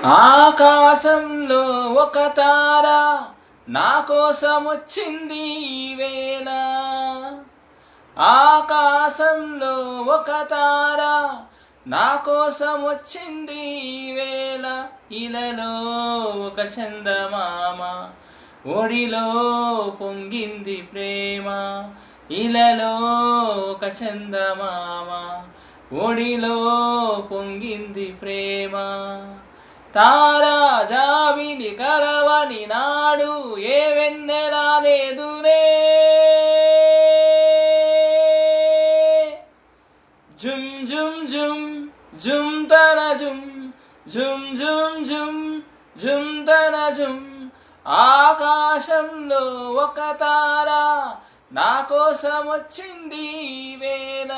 ఆకాశంలో ఒక తార నా కోసం వచ్చింది ఈవేళ. ఆకాశంలో ఒక తార నా కోసం వచ్చింది ఈవేళ. ఇలలో ఒక చందమామ ఒడిలో పొంగింది ప్రేమ. ఇలలో ఒక చందమామ ఒడిలో పొంగింది ప్రేమ. తారా జాబిలి కలవని నాడు ఏ వెన్నెలా లేదులే. జుమ్ జుమ్ జుమ్ జుమ్ తన జుమ్ జుమ్ జుమ్ జుమ్ జుమ్ తన జుమ్. ఆకాశంలో ఒక తార నా కోసం వచ్చింది ఈవేళ.